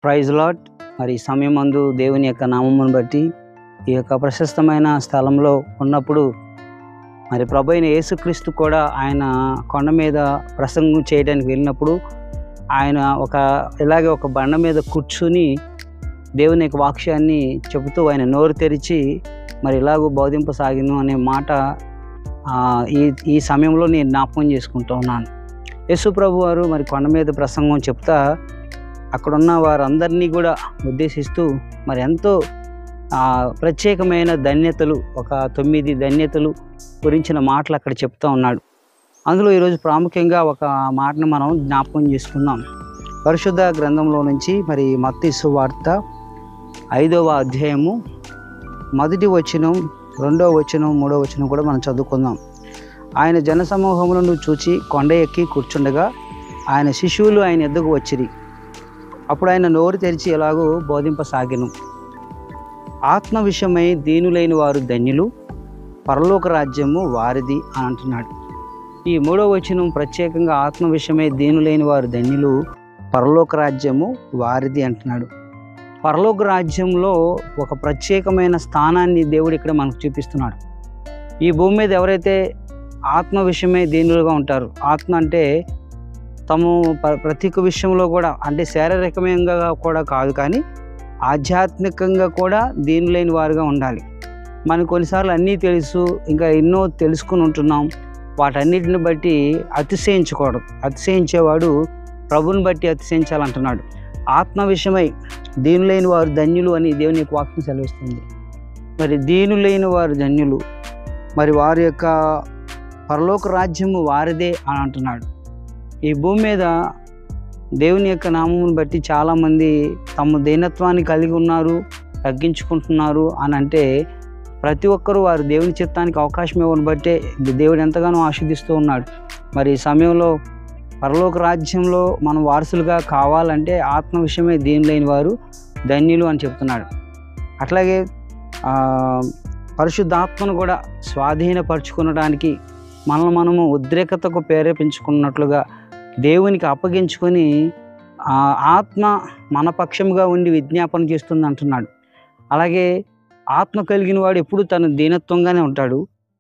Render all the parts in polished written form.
Praise lot. మరి సమయమందు దేవుని యొక్క నామమును బట్టి ఈ యొక్క ప్రశస్తమైన స్థలంలో ఉన్నప్పుడు మరి ప్రభు అయిన యేసుక్రీస్తు కూడా ఆయన కొండ మీద ప్రసంగం చేయడానికి వెళ్ళినప్పుడు ఆయన ఇలాగే ఒక బండ మీద కూర్చుని దేవుని యొక్క వాక్యాన్ని చెబుతూ ఆయన నోరు తెరిచి మరి ఇలాగూ బోధింపసాగిను అనే మాట ఈ సమయంలో నేను జ్ఞాపకం చేసుకుంటూ ఉన్నాను. యేసు ప్రభు వారు మరి కొండ మీద ప్రసంగం చెప్తా అక్కడున్న వారందరినీ కూడా ఉద్దేశిస్తూ మరి ఎంతో ప్రత్యేకమైన ధన్యతలు, ఒక 9 ధన్యతలు గురించిన మాటలు అక్కడ చెప్తూ ఉన్నాడు. అందులో ఈరోజు ప్రాముఖ్యంగా ఒక మాటను మనం జ్ఞాపకం చేసుకుందాం. పరిశుద్ధ గ్రంథంలో నుంచి మరి మత్తయి సువార్త 5వ అధ్యాయము 1వ వచనం, 2వ వచనం, 3వ వచనం కూడా మనం చదువుకుందాం. ఆయన జనసమూహములను చూచి కొండ ఎక్కి కూర్చుండగా ఆయన శిష్యులు ఆయన ఎద్దకు వచ్చిరి. అప్పుడు ఆయన నోరు తెరిచి ఎలాగూ బోధింపసాగెను. ఆత్మ విషయమై దీనులైన వారు ధన్యులు, పరలోక రాజ్యము వారిది అని అంటున్నాడు. ఈ 3వ వచనం ప్రత్యేకంగా ఆత్మ విషయమై దీనులైన వారు ధన్యులు, పరలోక రాజ్యము వారిది అంటున్నాడు. పరలోక రాజ్యంలో ఒక ప్రత్యేకమైన స్థానాన్ని దేవుడు ఇక్కడ మనకు చూపిస్తున్నాడు. ఈ భూమి మీద ఎవరైతే ఆత్మ విషయమై దీనులుగా ఉంటారు, ఆత్మ అంటే తాము ప్రతి ఒక్క విషయంలో కూడా, అంటే శారీరకంగా కూడా కాదు కానీ ఆధ్యాత్మికంగా కూడా దీనులైన వారుగా ఉండాలి. మనకు కొన్నిసార్లు అన్నీ తెలుసు, ఇంకా ఎన్నో తెలుసుకుని ఉంటున్నాం, వాటన్నిటిని బట్టి అతిశయించకూడదు. అతిశయించేవాడు ప్రభుని బట్టి అతిశయించాలంటున్నాడు. ఆత్మ విషయమై దీనులైన వారు ధన్యులు అని దేవుని యొక్క వాక్యం సెలవిస్తుంది. మరి దీనులైన వారు ధన్యులు, మరి వారి యొక్క పరలోక రాజ్యము వారిదే అని అంటున్నాడు. ఈ భూమి మీద దేవుని యొక్క నామమును బట్టి చాలామంది తమ దీనత్వాన్ని కలిగి ఉన్నారు, తగ్గించుకుంటున్నారు అని అంటే ప్రతి ఒక్కరూ వారు దేవుని చిత్తానికి అవకాశం ఇవ్వని బట్టే దేవుడు ఎంతగానో ఆశీర్దిస్తూ ఉన్నాడు. మరి ఈ సమయంలో పరలోక రాజ్యంలో మనం వారసులుగా కావాలంటే ఆత్మ విషయమే దీనులైన వారు ధన్యులు అని చెప్తున్నాడు. అట్లాగే పరిశుద్ధాత్మను కూడా స్వాధీనపరుచుకునడానికి మనము ఉద్రేకతకు ప్రేరేపించుకున్నట్లుగా దేవునికి అప్పగించుకొని ఆత్మ మన పక్షంగా ఉండి విజ్ఞాపన చేస్తుంది అంటున్నాడు. అలాగే ఆత్మ కలిగిన వాడు ఎప్పుడు తను దీనత్వంగానే ఉంటాడు.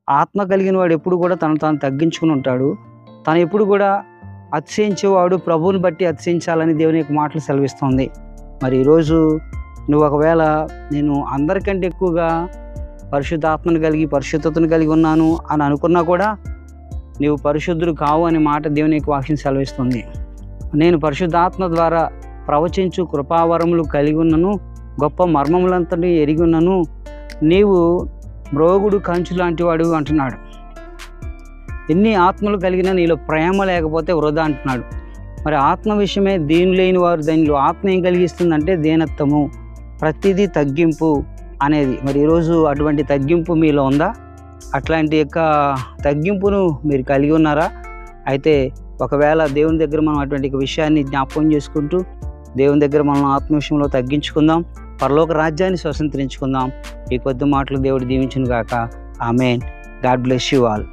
ఆత్మ కలిగిన వాడు ఎప్పుడు కూడా తను తగ్గించుకుని ఉంటాడు. తను ఎప్పుడు కూడా అతిశయించేవాడు ప్రభువుని బట్టి అతిశయించాలని దేవుని యొక్క మాటలు సెలవిస్తుంది. మరి ఈరోజు నువ్వు ఒకవేళ నేను అందరికంటే ఎక్కువగా పరిశుద్ధాత్మను కలిగి పరిశుద్ధతను కలిగి ఉన్నాను అని అనుకున్నా కూడా నీవు పరిశుద్ధుడు కావు అనే మాట దేవుని యొక్క వాక్యం సెలవిస్తుంది. నేను పరిశుద్ధాత్మ ద్వారా ప్రవచించు కృపావరములు కలిగి ఉన్నను, గొప్ప మర్మములంతటి ఎరిగి ఉన్నను, నీవు మ్రోగుడు కంచు లాంటి వాడు అంటున్నాడు. ఎన్ని ఆత్మలు కలిగినా నీలో ప్రేమ లేకపోతే వృధా అంటున్నాడు. మరి ఆత్మ విషయమే దీనులైన వారు ధన్యులు. ఆత్మ ఏం కలిగిస్తుందంటే దీనత్వము, ప్రతిదీ తగ్గింపు అనేది. మరి ఈరోజు అటువంటి తగ్గింపు మీలో ఉందా? అట్లాంటి యొక్క తగ్గింపును మీరు కలిగి ఉన్నారా? అయితే ఒకవేళ దేవుని దగ్గర మనం అటువంటి విషయాన్ని జ్ఞాపకం చేసుకుంటూ దేవుని దగ్గర మనం ఆత్మ విషయంలో తగ్గించుకుందాం, పరలోక రాజ్యాన్ని స్వతంత్రించుకుందాం. ఈ కొద్ది మాటలు దేవుడు దీవించును గాక. ఆమేన్. God bless you all.